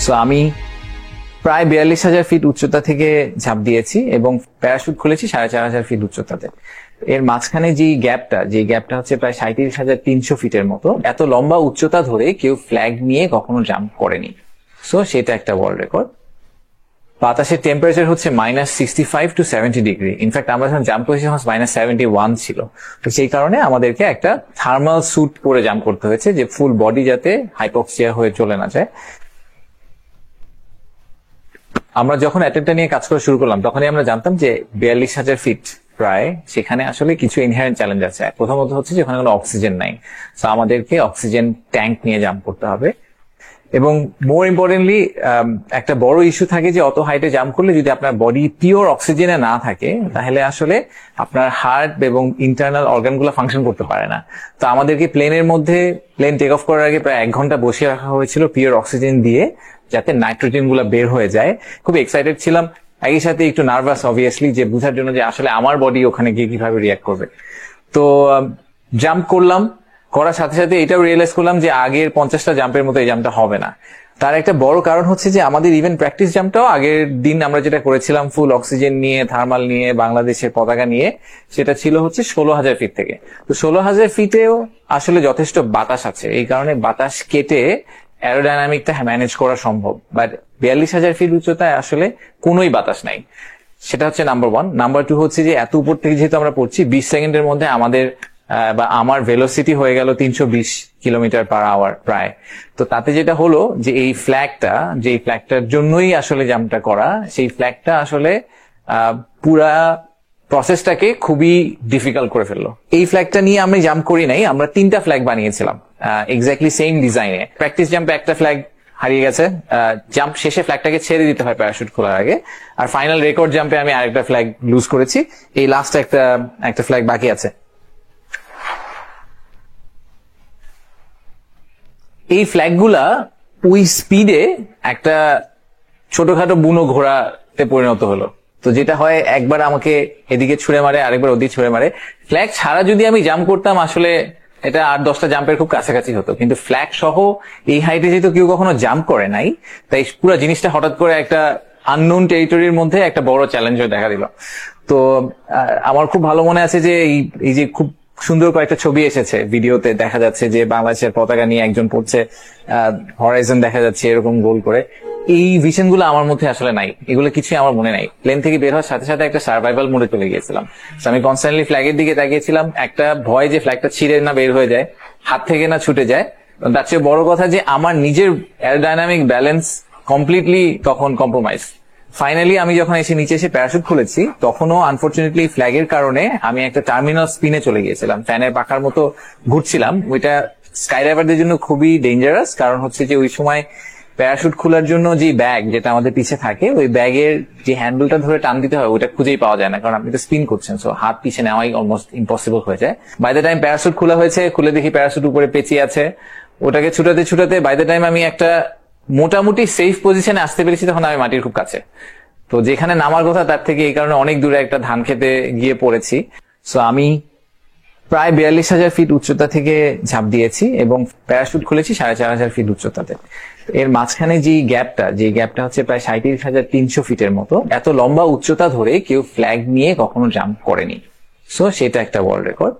So আমি প্রায় 42,000 fit উচ্চতা থেকে ঝাঁপ দিয়েছি এবং প্যারাশুট খুলেছি 4,500 ফিট উচ্চতাতে। এর মাঝখানে যে গ্যাপটা হচ্ছে প্রায় 37,300 ফিটের মতো। এত লম্বা উচ্চতা ধরে কেউ ফ্ল্যাগ নিয়ে কখনো জাম্প করেনি। সো সেটা একটা ওয়ার্ল্ড রেকর্ড। বাতাসের টেম্পারেচার হচ্ছে -65 to 70 ডিগ্রি। ইনফ্যাক্ট আমরা যখন জাম্প করেছি তখন -71 ছিল। তো সেই কারণে আমাদেরকে একটা থার্মাল স্যুট পরে জাম্প করতে হয়েছে, যে ফুল বডি যাতে হাইপক্সিয়া হয়ে চলে না যায়। আমরা যখন অ্যাটেম্পটা নিয়ে কাজ করা শুরু করলাম তখনই আমরা জানতাম যে 42,000 ফিট প্রায়, সেখানে আসলে কিছু ইনহেরেন্ট চ্যালেঞ্জ আছে। প্রথমত হচ্ছে যে ওখানে কোনো অক্সিজেন নাই, তো আমাদেরকে অক্সিজেন ট্যাঙ্ক নিয়ে জাম্প করতে হবে। এবং মোর ইম্পর্টেন্টলি একটা বড় ইস্যু থাকে যে অত হাইটে জাম্প করলে যদি আপনার বডি পিওর অক্সিজেনে না থাকে তাহলে আসলে আপনার হার্ট এবং ইন্টারনাল অর্গানগুলো ফাংশন করতে পারে না। তো আমাদেরকে প্লেন টেক অফ করার আগে প্রায় 1 ঘন্টা বসিয়ে রাখা হয়েছিল পিওর অক্সিজেন দিয়ে, যাতে নাইট্রোজেন গুলা বের হয়ে যায়। খুব এক্সাইটেড ছিলাম, একই সাথে একটু নার্ভাস অবভিয়াসলি, যে বোঝার জন্য যে আসলে আমার বডি ওখানে গিয়ে কিভাবে রিয়াক্ট করবে। তো জাম্প করলাম, করার সাথে সাথে এটাও রিয়েলাইজ করলাম যে আগের 50টা জাম্পের মতো এই জাম্পটা হবে না। তার একটা বড় কারণ হচ্ছে যে আমাদের ইভেন প্র্যাকটিস জাম্পটাও আগের দিন আমরা যেটা করেছিলাম ফুল অক্সিজেন নিয়ে, থার্মাল নিয়ে, বাংলাদেশের পতাকা নিয়ে, সেটা ছিল হচ্ছে 16,000 ফিট থেকে। তো 16,000 ফিটেও আসলে যথেষ্ট বাতাস আছে, এই কারণে বাতাস কেটে অ্যারোডাইনামিকটা ম্যানেজ করা সম্ভব। বাট 42,000 ফিট উচ্চতায় আসলে কোনোই বাতাস নাই। সেটা হচ্ছে নাম্বার 1। নাম্বার 2 হচ্ছে যে এত উপর থেকে যেহেতু আমরা পড়ছি, 20 সেকেন্ডের মধ্যে আমার ভেলোসিটি হয়ে গেল 320 কিলোমিটার পার আওয়ার প্রায়। তো তাতে যেটা হলো যে এই ফ্ল্যাগটার জন্যই আসলে জাম্পটা করা, সেই ফ্ল্যাগটা আসলে পুরা প্রসেসটাকে খুবই ডিফিকাল্ট করে ফেললো। এই ফ্ল্যাগটা নিয়ে আমি জাম্প করি নাই, আমরা 3টা ফ্ল্যাগ বানিয়েছিলাম এক্স্যাক্টলি সেম ডিজাইনে। প্র্যাকটিস জাম্পে একটা ফ্ল্যাগ হারিয়ে গেছে, জাম্প শেষে ফ্ল্যাগটাকে ছেড়ে দিতে হয় প্যারাশুট খোলার আগে। আর ফাইনাল রেকর্ড জাম্পে আমি আরেকটা ফ্ল্যাগ লুজ করেছি, এই লাস্ট একটা ফ্ল্যাগ বাকি আছে। এই ফ্ল্যাগগুলা ওই স্পিডে একটা ছোটখাটো বুনো ঘোড়াতে পরিণত হলো। তো যেটা হয়, একবার আমাকে এদিকে ছুড়ে মারে, আরেকবার ওদিকে ছুড়ে মারে। ফ্ল্যাগ ছাড়া যদি আমি জাম্প করতাম আসলে এটা 8-10টা জাম্পের খুব কাছাকাছি হতো, কিন্তু ফ্ল্যাগ সহ এই হাইটে যেহেতু কেউ কখনো জাম্প করে নাই, তাই পুরো জিনিসটা হঠাৎ করে একটা আননোন টেরিটরির মধ্যে একটা বড় চ্যালেঞ্জ হয়ে দেখা দিল। তো আমার খুব ভালো মনে আছে যে এই যে খুব সুন্দর কয়েকটা ছবি এসেছে ভিডিওতে, দেখা যাচ্ছে যে বাংলাদেশের পতাকা নিয়ে একজন পড়ছে, হরাইজন দেখা যাচ্ছে এরকম গোল করে। এই ভিশন গুলো আমার মধ্যে আসলে নাই, এগুলো কিছুই আমার মনে নাই। প্লেন থেকে বের হওয়ার সাথে সাথে একটা সার্ভাইভাল মোডে চলে গিয়েছিলাম। আমি কনস্ট্যান্টলি ফ্ল্যাগের দিকে তাকিয়েছিলাম, একটা ভয় যে ফ্ল্যাগটা ছিঁড়ে না বের হয়ে যায়, হাত থেকে না ছুটে যায়। তার চেয়ে বড় কথা যে আমার নিজের অ্যারোডাইনামিক ব্যালেন্স কমপ্লিটলি তখন কম্প্রোমাইজ। ফাইনালি আমি যখন নিচে এসে প্যারাশুট খুলেছি, তখনও আনফরচুনেটলি ফ্ল্যাগের কারণে আমি একটা টার্মিনাল স্পিনে চলে গিয়েছিলাম, ফ্যানের পাখার মতো ঘুরছিলাম। ওইটা স্কাইডাইভারদের জন্য খুবই ডেঞ্জারাস, কারণ হচ্ছে যে ওই সময় প্যারাশুট খোলার জন্য যে ব্যাগ যেটা আমাদের পিছে থাকে, ওই ব্যাগের যে হ্যান্ডেলটা ধরে টান দিতে হয় ওইটা খুঁজেই পাওয়া যায় না, কারণ আপনি তো স্পিন করছেন, সো হাত পিছে নেওয়াই অলমোস্ট ইম্পসিবল হয়ে যায়। বাই দ্য টাইম প্যারাশুট খোলা হয়েছে, খুলে দেখি প্যারাশুট উপরে পেঁচিয়ে আছে। ওটাকে ছুটাতে ছুটাতে বাই দ্য টাইম আমি একটা মোটামুটি সেফ পজিশনে আসতে পেরেছি, তখন আমি মাটির খুব কাছে। তো যেখানে নামার কথা তার থেকে এই কারণে অনেক দূরে একটা ধান খেতে গিয়ে পড়েছি। সো আমি প্রায় 42,000 ফিট উচ্চতা থেকে ঝাঁপ দিয়েছি এবং প্যারাশুট খুলেছি 4,500 ফিট উচ্চতাতে। এর মাঝখানে যে গ্যাপটা হচ্ছে প্রায় 37,300 ফিটের মতো। এত লম্বা উচ্চতা ধরে কেউ ফ্ল্যাগ নিয়ে কখনো জাম্প করেনি। সো সেটা একটা ওয়ার্ল্ড রেকর্ড।